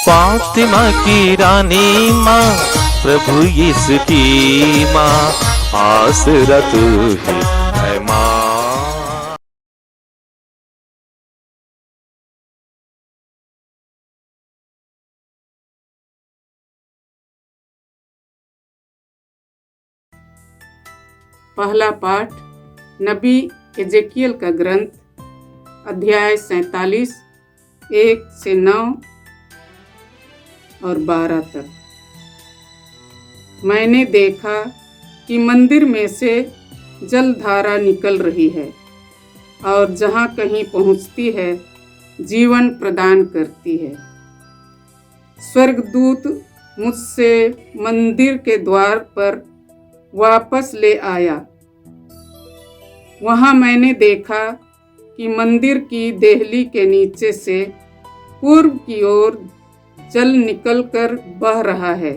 फातिमा की रानी माँ, प्रभु यीशु की माँ, आसरा तू ही है माँ। पहला पाठ नबी एजेकियल का ग्रंथ, अध्याय 47, 1 से 9 और 12 तक। मैंने देखा कि मंदिर में से जलधारा निकल रही है और जहाँ कहीं पहुँचती है जीवन प्रदान करती है। स्वर्गदूत मुझसे मंदिर के द्वार पर वापस ले आया। वहाँ मैंने देखा कि मंदिर की देहली के नीचे से पूर्व की ओर जल निकलकर बह रहा है,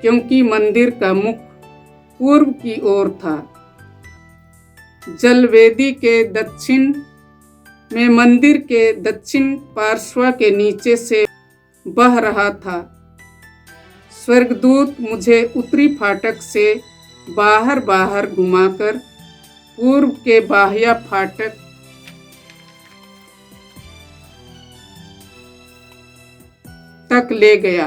क्योंकि मंदिर का मुख पूर्व की ओर था। जल वेदी के दक्षिण में मंदिर के दक्षिण पार्श्व के नीचे से बह रहा था। स्वर्गदूत मुझे उत्तरी फाटक से बाहर घुमाकर पूर्व के बाह्य फाटक तक ले गया।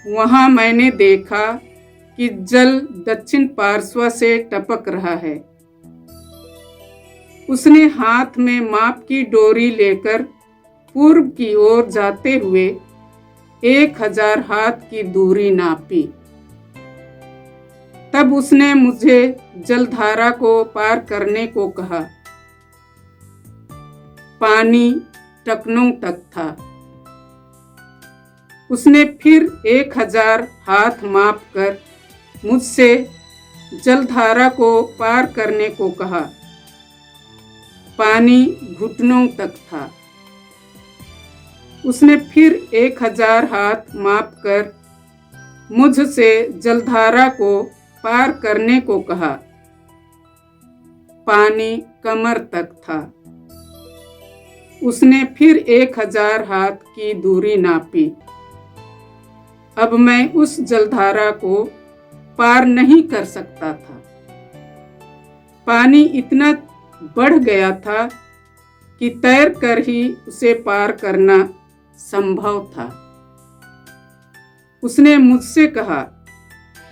वहां मैंने देखा कि जल दक्षिण पार्श्व से टपक रहा है। उसने हाथ में माप की डोरी लेकर पूर्व की ओर जाते हुए 1000 हाथ की दूरी नापी। तब उसने मुझे जलधारा को पार करने को कहा। पानी टखनों तक था। उसने फिर 1000 हाथ माप कर मुझसे जलधारा को पार करने को कहा। पानी घुटनों तक था। उसने फिर 1000 हाथ माप कर मुझसे जलधारा को पार करने को कहा। पानी कमर तक था। उसने फिर 1000 हाथ की दूरी नापी। अब मैं उस जलधारा को पार नहीं कर सकता था। पानी इतना बढ़ गया था कि तैर कर ही उसे पार करना संभव था। उसने मुझसे कहा,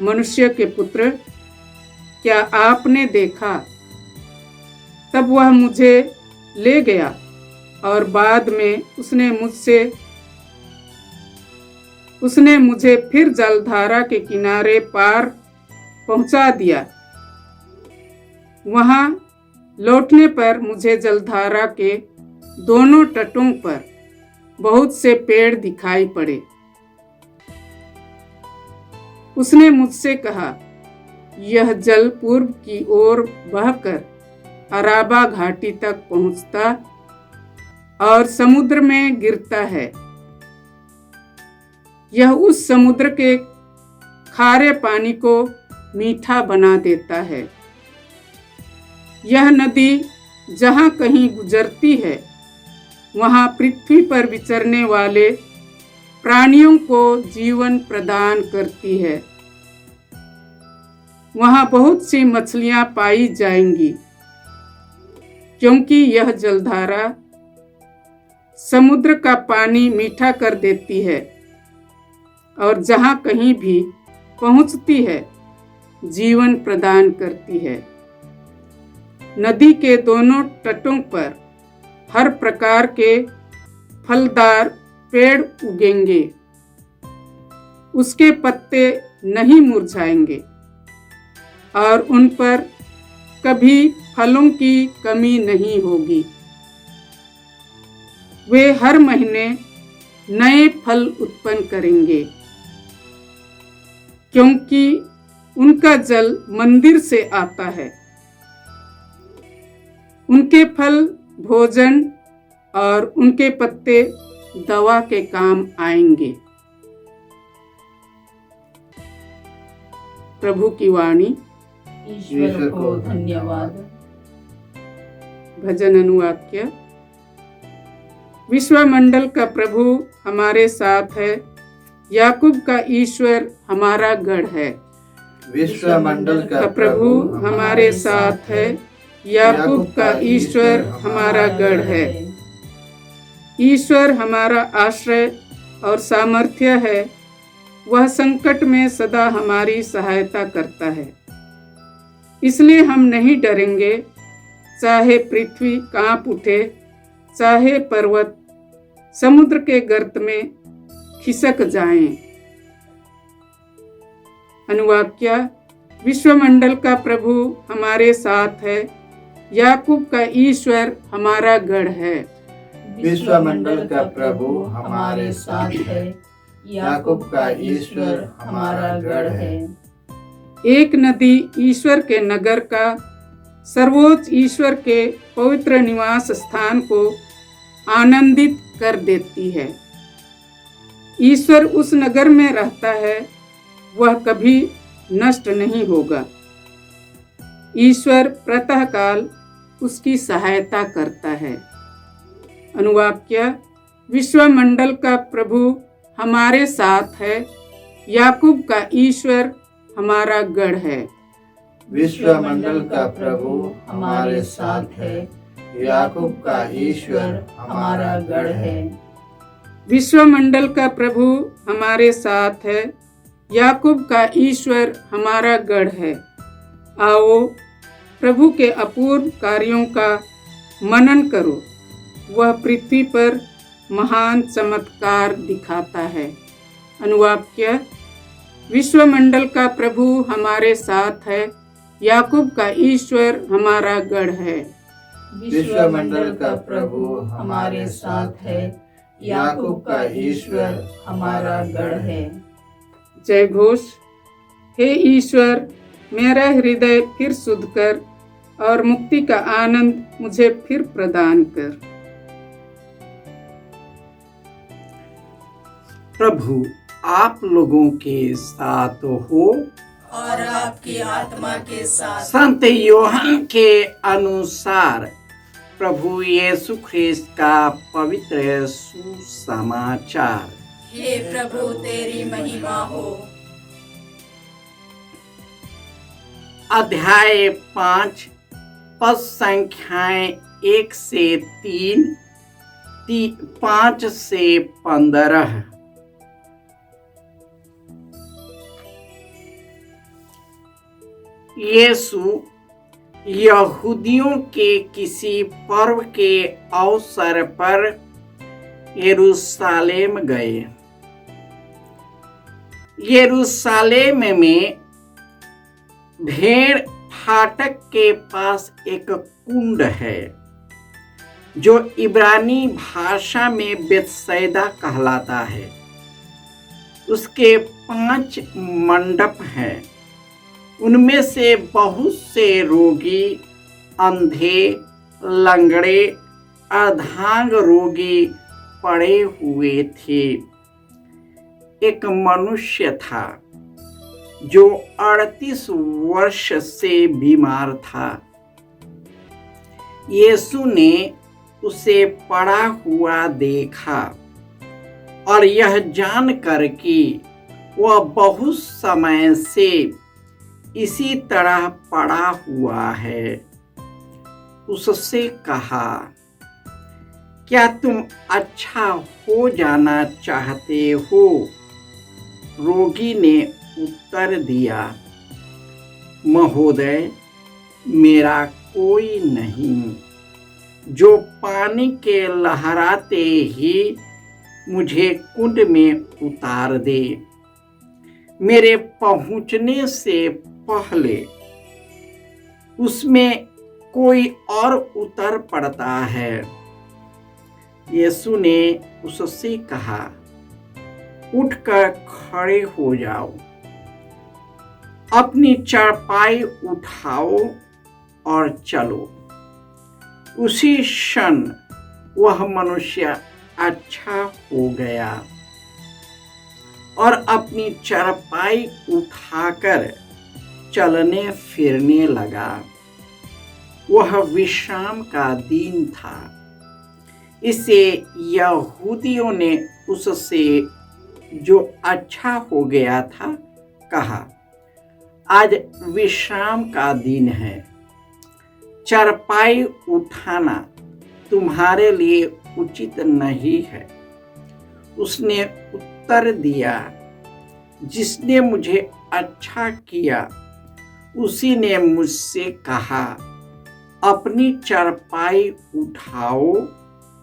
मनुष्य के पुत्र, क्या आपने देखा? तब वह मुझे ले गया और बाद में उसने मुझे फिर जलधारा के किनारे पार पहुंचा दिया। वहां लौटने पर मुझे जलधारा के दोनों तटों पर बहुत से पेड़ दिखाई पड़े। उसने मुझसे कहा, यह जल पूर्व की ओर बहकर अराबा घाटी तक पहुंचता और समुद्र में गिरता है। यह उस समुद्र के खारे पानी को मीठा बना देता है। यह नदी जहाँ कहीं गुजरती है, वहाँ पृथ्वी पर विचरने वाले प्राणियों को जीवन प्रदान करती है। वहाँ बहुत सी मछलियाँ पाई जाएंगी, क्योंकि यह जलधारा समुद्र का पानी मीठा कर देती है और जहाँ कहीं भी पहुँचती है जीवन प्रदान करती है। नदी के दोनों तटों पर हर प्रकार के फलदार पेड़ उगेंगे। उसके पत्ते नहीं मुरझाएंगे और उन पर कभी फलों की कमी नहीं होगी। वे हर महीने नए फल उत्पन्न करेंगे, क्योंकि उनका जल मंदिर से आता है। उनके फल भोजन और उनके पत्ते दवा के काम आएंगे। प्रभु की वाणी। ईश्वर को धन्यवाद। भजन अनुवाक्य। विश्वमंडल का प्रभु हमारे साथ है, याकूब का ईश्वर हमारा गढ़ है। विश्वमंडल का प्रभु हमारे साथ है, याकूब का ईश्वर हमारा गढ़ है। ईश्वर हमारा आश्रय और सामर्थ्य है, वह संकट में सदा हमारी सहायता करता है। इसलिए हम नहीं डरेंगे, चाहे पृथ्वी कांप उठे, चाहे पर्वत समुद्र के गर्त में खिसक जाएं। अनुवाक्य: विश्वमंडल का प्रभु हमारे साथ है, याकूब का ईश्वर हमारा गढ़ है। विश्वमंडल का प्रभु हमारे साथ है, याकूब का ईश्वर हमारा गढ़ है। एक नदी ईश्वर के नगर का, सर्वोच्च ईश्वर के पवित्र निवास स्थान को आनंदित कर देती है। ईश्वर उस नगर में रहता है, वह कभी नष्ट नहीं होगा। ईश्वर प्रातःकाल उसकी सहायता करता है। अनुवाक्य: विश्वमंडल का प्रभु हमारे साथ है, याकूब का ईश्वर हमारा गढ़ है। विश्वमंडल का प्रभु हमारे साथ है, याकूब का ईश्वर हमारा गढ़ है। विश्वमंडल का प्रभु हमारे साथ है, याकूब का ईश्वर हमारा गढ़ है। आओ, प्रभु के अपूर्व कार्यों का मनन करो, वह पृथ्वी पर महान चमत्कार दिखाता है। अनुवाक्य: विश्वमंडल का प्रभु हमारे साथ है, याकूब का ईश्वर हमारा गढ़ है। विश्वमंडल का प्रभु हमारे साथ है, याकूब का ईश्वर हमारा गढ़ है। जय घोष। हे ईश्वर, मेरा हृदय फिर शुद्ध कर और मुक्ति का आनंद मुझे फिर प्रदान कर। प्रभु आप लोगों के साथ हो और आपकी आत्मा के साथ। संत योहन के अनुसार प्रभु यीशु ख्रिस्त का पवित्र सुसमाचार। हे प्रभु, तेरी महिमा हो। अध्याय 5 पद संख्याएं 1 से 3, 5 से 15। यीशु यहूदियों के किसी पर्व के अवसर पर यरूशलेम गए। यरूशलेम में भेड़ फाटक के पास एक कुंड है, जो इब्रानी भाषा में बेतसैदा कहलाता है। उसके 5 मंडप हैं। उनमें से बहुत से रोगी, अंधे, लंगड़े, अर्धांग रोगी पड़े हुए थे। एक मनुष्य था जो 38 वर्ष से बीमार था। यीशु ने उसे पड़ा हुआ देखा और यह जानकर कि वह बहुत समय से इसी तरह पड़ा हुआ है, उससे कहा, क्या तुम अच्छा हो जाना चाहते हो? रोगी ने उत्तर दिया, महोदय, मेरा कोई नहीं जो पानी के लहराते ही मुझे कुंड में उतार दे। मेरे पहुंचने से पहले उसमें कोई और उतर पड़ता है। यीशु ने उससे कहा, उठकर खड़े हो जाओ, अपनी चारपाई उठाओ और चलो। उसी क्षण वह मनुष्य अच्छा हो गया और अपनी चारपाई उठाकर चलने फिरने लगा। वह विश्राम का दिन था। इससे यहूदियों ने उससे जो अच्छा हो गया था कहा, आज विश्राम का दिन है, चरपाई उठाना तुम्हारे लिए उचित नहीं है। उसने उत्तर दिया, जिसने मुझे अच्छा किया उसी ने मुझसे कहा, अपनी चरपाई उठाओ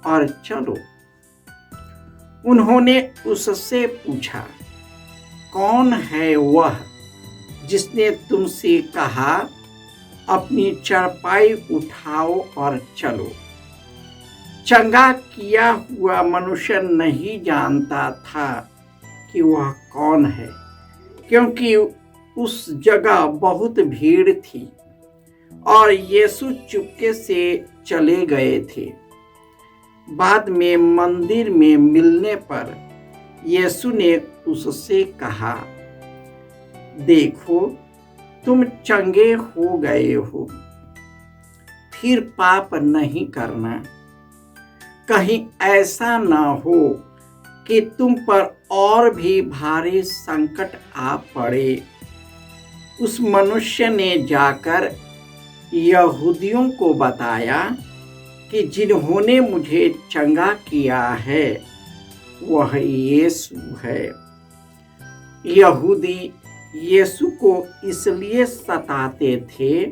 और चलो। उन्होंने उससे पूछा, कौन है वह जिसने तुमसे कहा, अपनी चरपाई उठाओ और चलो? चंगा किया हुआ मनुष्य नहीं जानता था कि वह कौन है, क्योंकि उस जगह बहुत भीड़ थी और यीशु चुपके से चले गए थे। बाद में मंदिर में मिलने पर यीशु ने उससे कहा, देखो तुम चंगे हो गए हो, फिर पाप नहीं करना, कहीं ऐसा ना हो कि तुम पर और भी भारी संकट आ पड़े। उस मनुष्य ने जाकर यहूदियों को बताया कि जिन्होंने मुझे चंगा किया है वह यीशु है। यहूदी यीशु को इसलिए सताते थे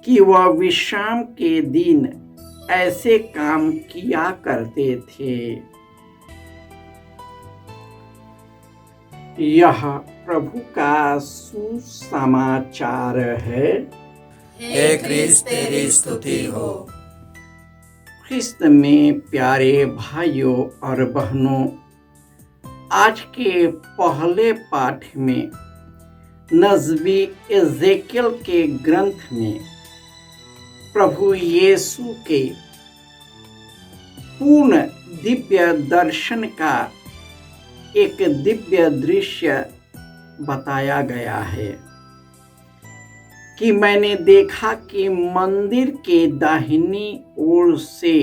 कि वह विश्राम के दिन ऐसे काम किया करते थे। यह प्रभु का सुसमाचार है। हे क्रिस्त तेरी स्तुति हो। ख्रिस्त में प्यारे भाइयों और बहनों, आज के पहले पाठ में नज़बी एजेकियल के ग्रंथ में प्रभु यीशु के पूर्ण दिव्य दर्शन का एक दिव्य दृश्य बताया गया है कि मैंने देखा कि मंदिर के दाहिनी ओर से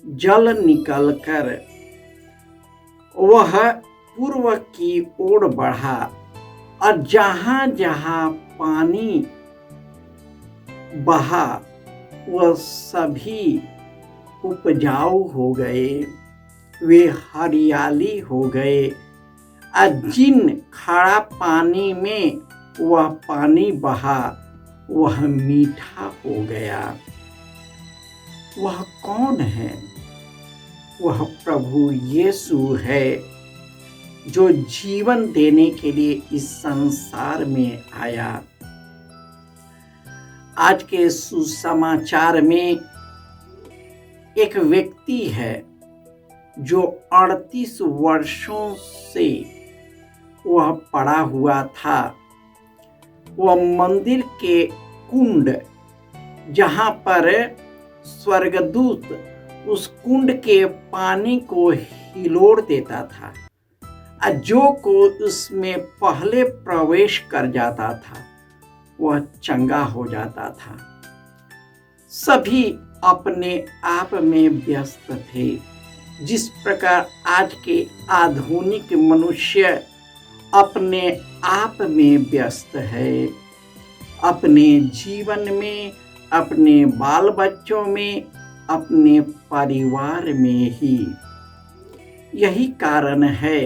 जल निकलकर वह पूर्व की ओर बढ़ा और जहाँ जहाँ पानी बहा वह सभी उपजाऊ हो गए, वे हरियाली हो गए। और जिन खड़ा पानी में वह पानी बहा वह मीठा हो गया। वह कौन है? वह प्रभु यीशु है, जो जीवन देने के लिए इस संसार में आया। आज के सुसमाचार में एक व्यक्ति है जो 38 वर्षों से वह पड़ा हुआ था। वह मंदिर के कुंड, जहाँ पर स्वर्गदूत उस कुंड के पानी को हिलोर देता था, और जो को उसमें पहले प्रवेश कर जाता था वह चंगा हो जाता था। सभी अपने आप में व्यस्त थे। जिस प्रकार आज के आधुनिक मनुष्य अपने आप में व्यस्त है, अपने जीवन में, अपने बाल बच्चों में, अपने परिवार में ही। यही कारण है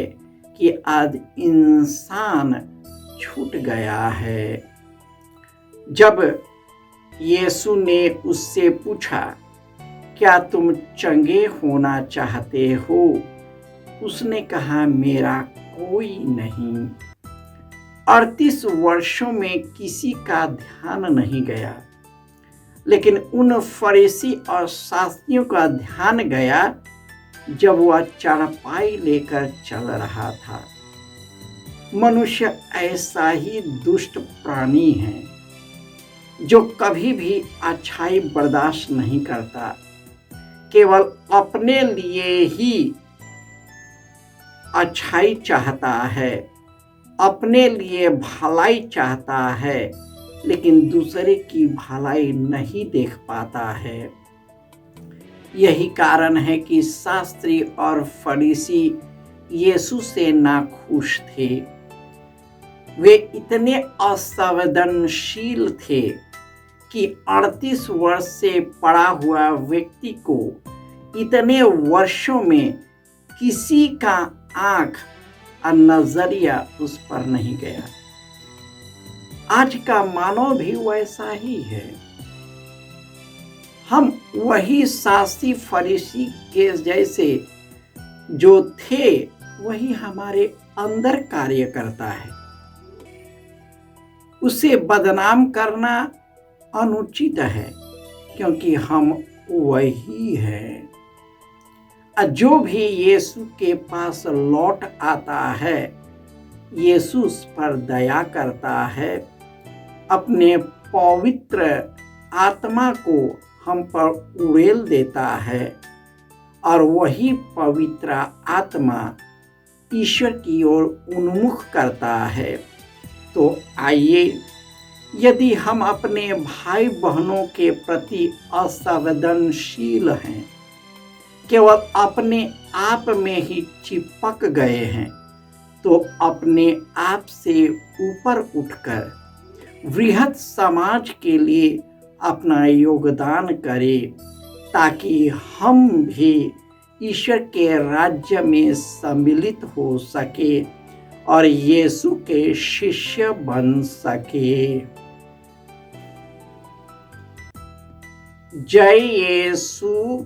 कि आज इंसान छूट गया है। जब यीशु ने उससे पूछा, क्या तुम चंगे होना चाहते हो? उसने कहा, मेरा कोई नहीं। 38 वर्षों में किसी का ध्यान नहीं गया, लेकिन उन फरीसी और शास्त्रियों का ध्यान गया जब वह चारपाई लेकर चल रहा था। मनुष्य ऐसा ही दुष्ट प्राणी है जो कभी भी अच्छाई बर्दाश्त नहीं करता, केवल अपने लिए ही अच्छाई चाहता है, अपने लिए भलाई चाहता है, लेकिन दूसरे की भलाई नहीं देख पाता है। यही कारण है कि शास्त्री और फरीसी यीशु से नाखुश थे। वे इतने असंवेदनशील थे कि 38 वर्ष से पड़ा हुआ व्यक्ति को इतने वर्षों में किसी का आंख और नजरिया उस पर नहीं गया। आज का मानव भी वैसा ही है। हम वही शास्त्री फरीसी के जैसे जो थे वही हमारे अंदर कार्य करता है। उसे बदनाम करना अनुचित है क्योंकि हम वही हैं। जो भी यीशु के पास लौट आता है, यीशु उस पर दया करता है, अपने पवित्र आत्मा को हम पर उड़ेल देता है और वही पवित्र आत्मा ईश्वर की ओर उन्मुख करता है। तो आइए, यदि हम अपने भाई बहनों के प्रति असंवेदनशील हैं, केवल अपने आप में ही चिपक गए हैं, तो अपने आप से ऊपर उठकर वृहद समाज के लिए अपना योगदान करें, ताकि हम भी ईश्वर के राज्य में सम्मिलित हो सके और यीशु के शिष्य बन सके। जय यीशु।